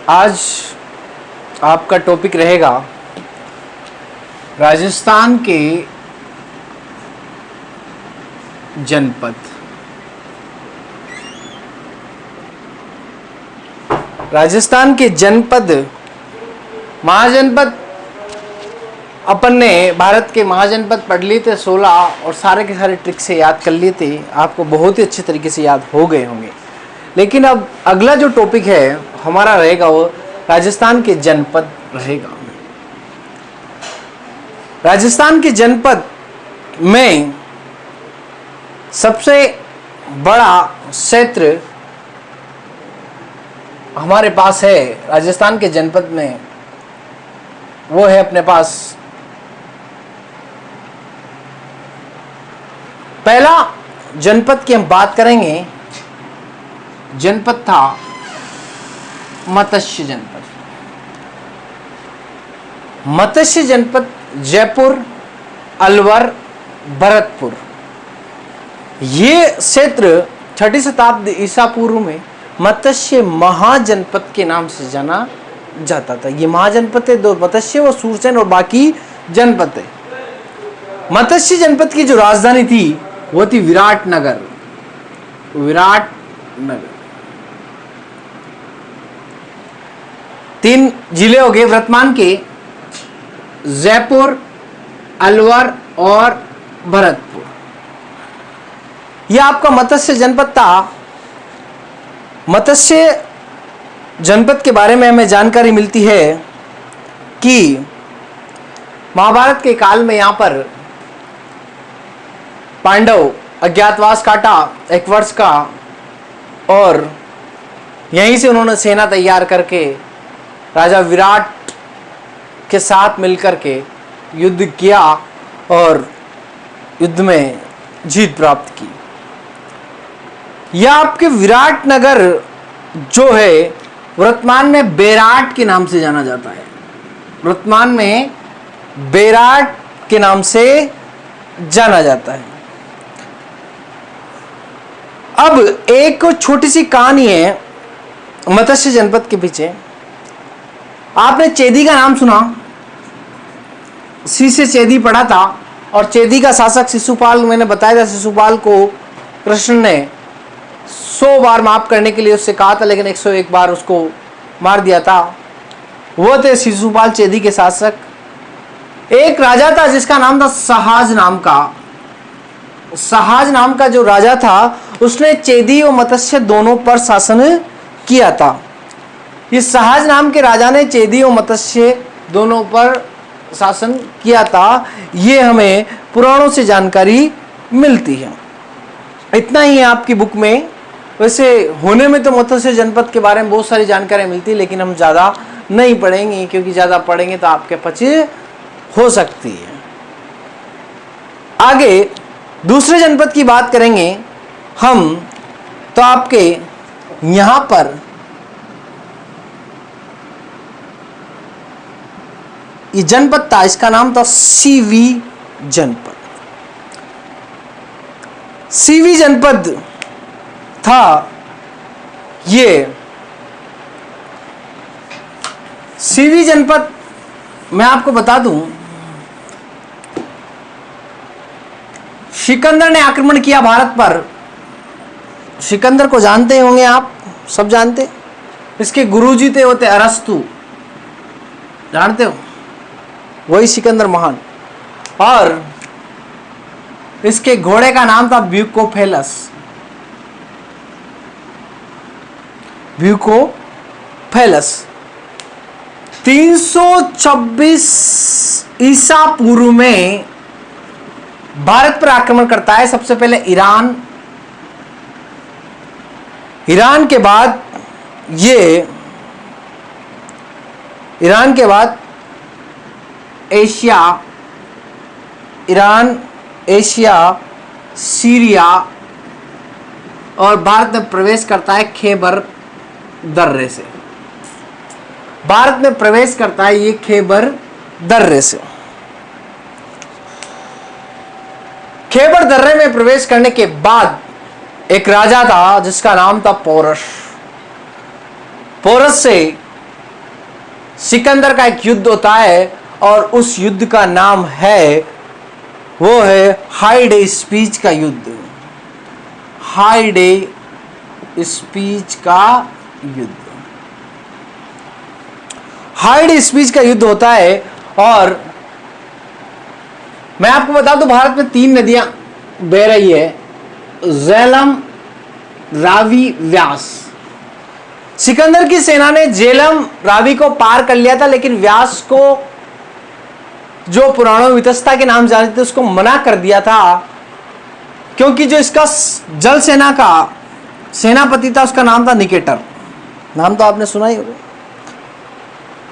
आज आपका टॉपिक रहेगा राजस्थान के जनपद। राजस्थान के जनपद, महाजनपद। अपन ने भारत के महाजनपद पढ़ लिए थे 16 और सारे के सारे ट्रिक से याद कर लिए थे, आपको बहुत ही अच्छे तरीके से याद हो गए होंगे। लेकिन अब अगला जो टॉपिक है हमारा रहेगा वो राजस्थान के जनपद रहेगा। राजस्थान के जनपद में सबसे बड़ा क्षेत्र हमारे पास है राजस्थान के जनपद में, वो है अपने पास पहला जनपद की हम बात करेंगे। जनपद था मत्स्य जनपद। मत्स्य जनपद जयपुर, अलवर, भरतपुर, ये क्षेत्र 6ठी शताब्दी ईसा पूर्व में मत्स्य महाजनपद के नाम से जाना जाता था। ये महाजनपद है, 2 मत्स्य और सूरसेन और बाकी जनपद है। मत्स्य जनपद की जो राजधानी थी वो थी विराटनगर। विराटनगर 3 जिले हो गए वर्तमान के, जयपुर, अलवर और भरतपुर। यह आपका मत्स्य जनपद था। मत्स्य जनपद के बारे में हमें जानकारी मिलती है कि महाभारत के काल में यहां पर पांडव अज्ञातवास काटा 1 वर्ष का और यहीं से उन्होंने सेना तैयार करके राजा विराट के साथ मिलकर के युद्ध किया और युद्ध में जीत प्राप्त की। यह आपके विराटनगर जो है वर्तमान में बेराट के नाम से जाना जाता है। वर्तमान में बेराट के नाम से जाना जाता है। अब एक छोटी सी कहानी है मत्स्य जनपद के पीछे। आपने चेदी का नाम सुना, सी से चेदी पढ़ा था, और चेदी का शासक शिशुपाल, मैंने बताया था शिशुपाल को कृष्ण ने 100 बार माफ करने के लिए उससे कहा था, लेकिन 101 बार उसको मार दिया था। वो थे शिशुपाल चेदी के शासक। एक राजा था जिसका नाम था सहाज नाम का। सहाज नाम का जो राजा था उसने चेदी और मत्स्य दोनों पर शासन किया था। इस सहाज नाम के राजा ने चेदी और मत्स्य दोनों पर शासन किया था। ये हमें पुराणों से जानकारी मिलती है। इतना ही है आपकी बुक में। वैसे होने में तो मत्स्य जनपद के बारे में बहुत सारी जानकारी मिलती है, लेकिन हम ज़्यादा नहीं पढ़ेंगे, क्योंकि ज़्यादा पढ़ेंगे तो आपके पचे हो सकती है। आगे दूसरे जनपद की बात करेंगे हम, तो आपके यहां पर ये जनपद था, इसका नाम था सीवी जनपद। सीवी जनपद था। ये सीवी जनपद मैं आपको बता दूं, सिकंदर ने आक्रमण किया भारत पर। सिकंदर को जानते होंगे आप, सब जानते। इसके गुरुजी थे, होते अरस्तु, जानते हो, वही सिकंदर महान। और इसके घोड़े का नाम था ब्यूकोफेलस। ब्यूकोफेलस 326 ईसा पूर्व में भारत पर आक्रमण करता है। सबसे पहले ईरान के बाद एशिया, ईरान, एशिया, सीरिया और भारत में प्रवेश करता है खैबर दर्रे से। भारत में प्रवेश करता है ये खैबर दर्रे से। खैबर दर्रे में प्रवेश करने के बाद एक राजा था जिसका नाम था पोरस। पोरस से सिकंदर का एक युद्ध होता है और उस युद्ध का नाम है, वो है हाई डे स्पीच का युद्ध। हाई डे स्पीच का युद्ध, हाई डे स्पीच का युद्ध होता है। और मैं आपको बता दूं, भारत में 3 नदियां बह रही है, झेलम, रावी, व्यास। सिकंदर की सेना ने झेलम, रावी को पार कर लिया था, लेकिन व्यास को, जो पुराणों में वितस्ता के नाम जानते थे, उसको मना कर दिया था, क्योंकि जो इसका जल सेना का सेनापति था उसका नाम था निकेटर। नाम तो आपने सुना ही होगा।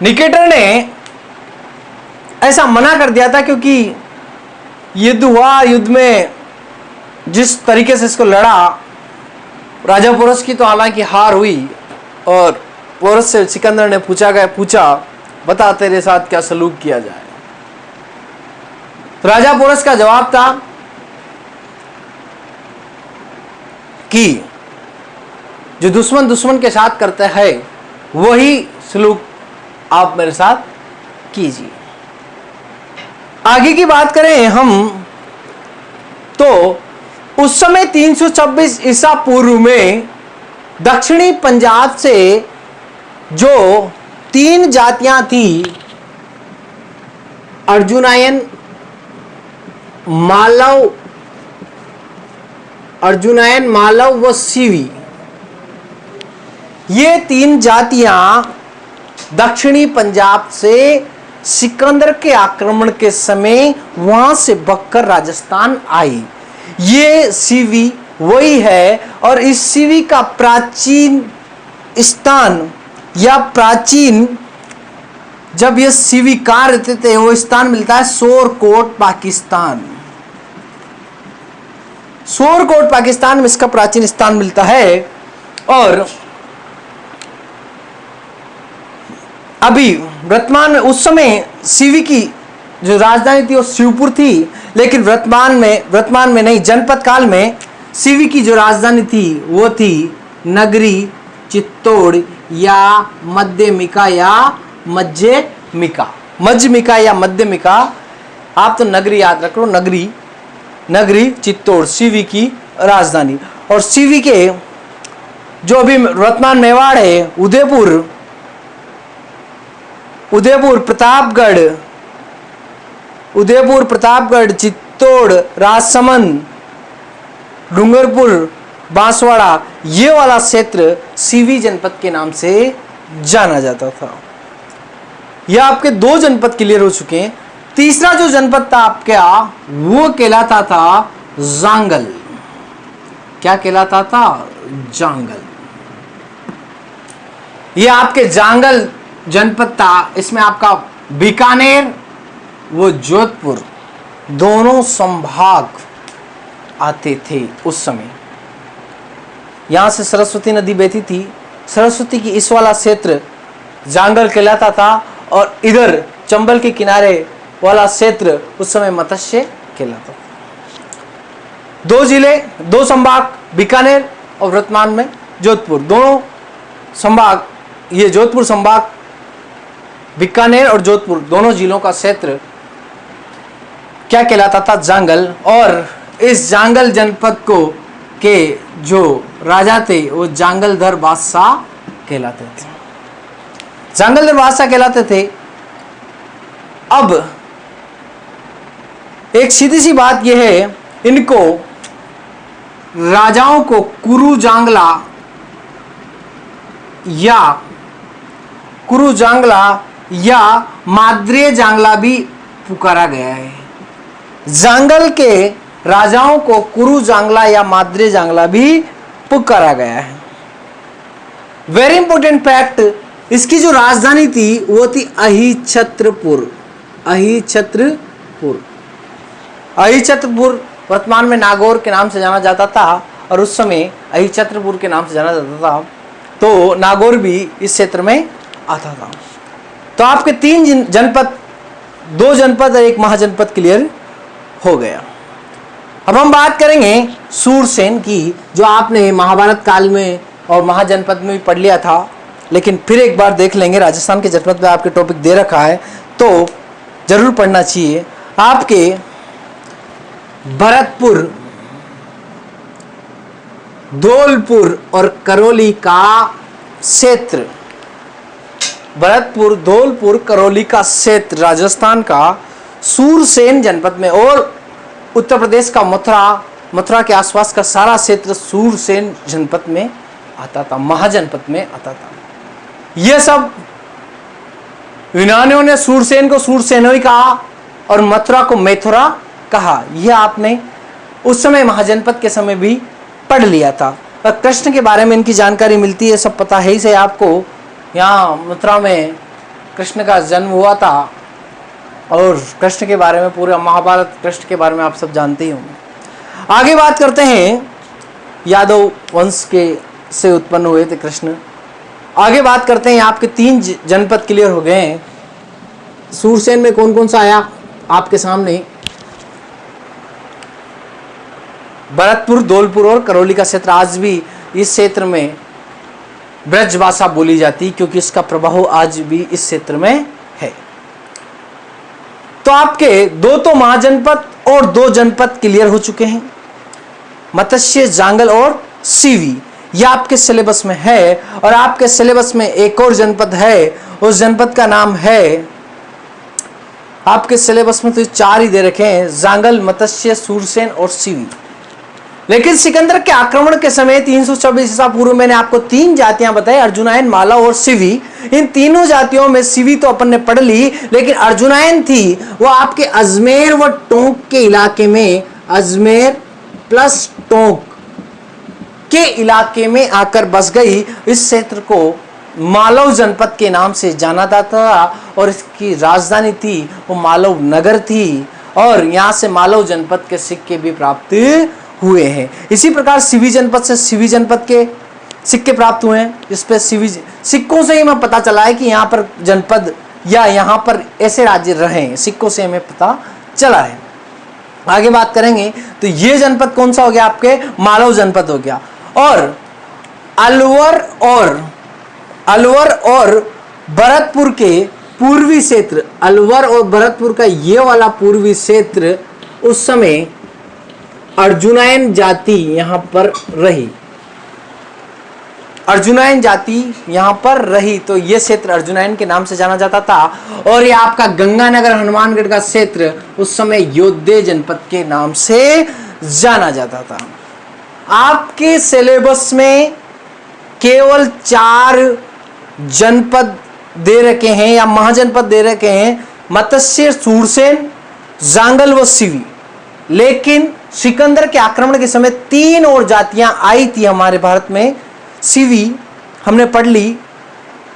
निकेटर ने ऐसा मना कर दिया था क्योंकि युद्ध हुआ, युद्ध में जिस तरीके से इसको लड़ा, राजा पोरस की तो हालांकि हार हुई, और पोरस से सिकंदर ने पूछा बता तेरे साथ क्या सलूक किया जाए। तो राजा पोरस का जवाब था कि जो दुश्मन के साथ करता है वही सलूक आप मेरे साथ कीजिए। आगे की बात करें हम तो उस समय 326 ईसा पूर्व में दक्षिणी पंजाब से जो 3 जातियां थी, अर्जुनायन, मालव व सीवी, ये 3 जातियां दक्षिणी पंजाब से सिकंदर के आक्रमण के समय वहां से बककर राजस्थान आई। ये सीवी वही है, और इस सीवी का प्राचीन स्थान या प्राचीन, जब ये सीवी कहां रहते थे, वो स्थान मिलता है सोरकोट, पाकिस्तान। सोरकोट पाकिस्तान में इसका प्राचीन स्थान मिलता है। और अभी वर्तमान में, उस समय सीवी की जो राजधानी थी वो शिवपुर थी, लेकिन वर्तमान में नहीं, जनपद काल में सीवी की जो राजधानी थी वो थी नगरी, चित्तौड़ या मध्यमिका या मध्यमिका या मध्यमिका। आप तो नगरी याद रख लो, नगरी चित्तौड़ सीवी की राजधानी। और सीवी के जो अभी वर्तमान मेवाड़ है, उदयपुर, प्रतापगढ़, चित्तौड़, राजसमंद, डूंगरपुर, बांसवाड़ा, ये वाला क्षेत्र सीवी जनपद के नाम से जाना जाता था। यह आपके 2 जनपद क्लियर हो चुके हैं। तीसरा जो जनपद था आपका, वो कहलाता था जांगल। क्या कहलाता था? जांगल। ये आपके जांगल जनपद था, इसमें आपका बीकानेर वो जोधपुर दोनों संभाग आते थे उस समय। यहां से सरस्वती नदी बहती थी, सरस्वती की इस वाला क्षेत्र जांगल कहलाता था, और इधर चंबल के किनारे वाला क्षेत्र उस समय मत्स्य कहलाता था। 2 जिले, 2 संभाग, बीकानेर और वर्तमान में जोधपुर, दोनों संभाग, ये जोधपुर संभाग, बीकानेर और जोधपुर दोनों जिलों का क्षेत्र क्या कहलाता था? जांगल। और इस जांगल जनपद को के जो राजा थे वो जांगलधर बादशाह कहलाते थे, जांगलधर बादशाह कहलाते थे। अब एक सीधी सी बात यह है, इनको राजाओं को कुरु जांगला या माद्रे जांगला भी पुकारा गया है। जांगल के राजाओं को कुरु जांगला या माद्रे जांगला भी पुकारा गया है। वेरी इंपॉर्टेंट फैक्ट, इसकी जो राजधानी थी वो थी अहिछत्रपुर। अहिछत्रपुर वर्तमान में नागौर के नाम से जाना जाता था, और उस समय अहिछत्रपुर के नाम से जाना जाता था, तो नागौर भी इस क्षेत्र में आता था। तो आपके 3 जनपद, 2 जनपद और 1 महाजनपद क्लियर हो गया। अब हम बात करेंगे सूरसेन की, जो आपने महाभारत काल में और महाजनपद में भी पढ़ लिया था। लेकिन फिर एक बार देख लेंगे। राजस्थान के जनपद में आपके टॉपिक दे रखा है तो जरूर पढ़ना चाहिए। आपके भरतपुर, धौलपुर और करौली का क्षेत्र, भरतपुर, धौलपुर, करौली का क्षेत्र राजस्थान का सूरसेन जनपद में, और उत्तर प्रदेश का मथुरा के आसपास का सारा क्षेत्र सूरसेन जनपद में आता था, महाजनपद में आता था। यह सब यूनानियों ने सूरसेन को सूरसेनोई कहा और मथुरा को मैथुरा कहा। यह आपने उस समय महाजनपद के समय भी पढ़ लिया था। और कृष्ण के बारे में इनकी जानकारी मिलती है, सब पता है ही से आपको। यहाँ मथुरा में कृष्ण का जन्म हुआ था और कृष्ण के बारे में पूरा महाभारत कृष्ण के बारे में आप सब जानते ही होंगे। आगे बात करते हैं, यादव वंश के से उत्पन्न हुए थे कृष्ण। आगे बात करते हैं, आपके 3 जनपद क्लियर हो गए हैं। सूरसेन में कौन कौन सा आया आपके सामने, भरतपुर, धौलपुर और करौली का क्षेत्र। आज भी इस क्षेत्र में ब्रज भाषा बोली जाती क्योंकि इसका प्रभाव आज भी इस क्षेत्र में है। तो आपके 2 तो महाजनपद और 2 जनपद क्लियर हो चुके हैं, मत्स्य, जांगल और सीवी। यह आपके सिलेबस में है। और आपके सिलेबस में एक और जनपद है, उस जनपद का नाम है, आपके सिलेबस में तो 4 ही दे रखे हैं, जांगल, मत्स्य, सूरसेन और सीवी। लेकिन सिकंदर के आक्रमण के समय 324 ईसा पूर्व मैंने आपको 3 जातियां बताई, अर्जुनायन, मालव और सीवी। इन तीनों जातियों में सीवी तो अपन ने पढ़ ली, लेकिन अर्जुनायन थी वो आपके अजमेर व टोंक के इलाके में, अजमेर प्लस टोंक के इलाके में आकर बस गई। इस क्षेत्र को मालव जनपद के नाम से जाना जाता था और इसकी राजधानी थी वो मालव नगर थी। और यहां से मालव जनपद के सिक्के भी प्राप्त हुए हैं। इसी प्रकार सीवी जनपद से सीवी जनपद के सिक्के प्राप्त हुए हैं। इस पे सीवी सिक्कों से ही हमें पता चला है कि यहाँ पर जनपद या यहाँ पर ऐसे राज्य रहे हैं, सिक्कों से हमें पता चला है। आगे बात करेंगे तो ये जनपद कौन सा हो गया, आपके मालव जनपद हो गया। और अलवर और भरतपुर के पूर्वी क्षेत्र, अलवर और भरतपुर का ये वाला पूर्वी क्षेत्र उस समय अर्जुनायन जाति यहां पर रही, अर्जुनायन जाति यहां पर रही। तो यह क्षेत्र अर्जुनायन के नाम से जाना जाता था। और ये आपका गंगानगर, हनुमानगढ़ का क्षेत्र उस समय योद्धे जनपद के नाम से जाना जाता था। आपके सिलेबस में केवल 4 जनपद दे रखे हैं या महाजनपद दे रखे हैं, मत्स्य, सूरसेन, जांगल व सीवी। लेकिन सिकंदर के आक्रमण के समय 3 और जातियां आई थी हमारे भारत में। सीवी हमने पढ़ ली,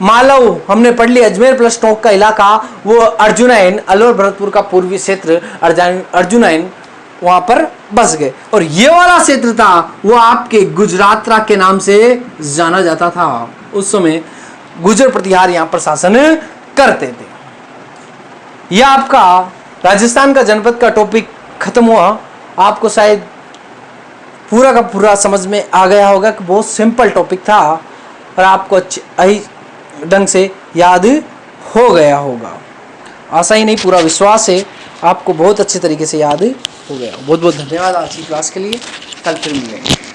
मालव हमने पढ़ ली, अजमेर प्लस टोंक का इलाका वो अर्जुनायन, अलवर भरतपुर का पूर्वी क्षेत्र अर्जुनायन, वहां पर बस गए। और ये वाला क्षेत्र था वो आपके गुजरातरा के नाम से जाना जाता था। उस समय गुजर प्रतिहार यहां पर शासन करते थे। यह आपका राजस्थान का जनपद का टॉपिक खत्म हुआ। आपको शायद पूरा का पूरा समझ में आ गया होगा कि बहुत सिंपल टॉपिक था और आपको अच्छी ढंग से याद हो गया होगा। आशा ही नहीं पूरा विश्वास है आपको बहुत अच्छे तरीके से याद हो गया। बहुत बहुत धन्यवाद आज की क्लास के लिए। कल फिर मिलेंगे।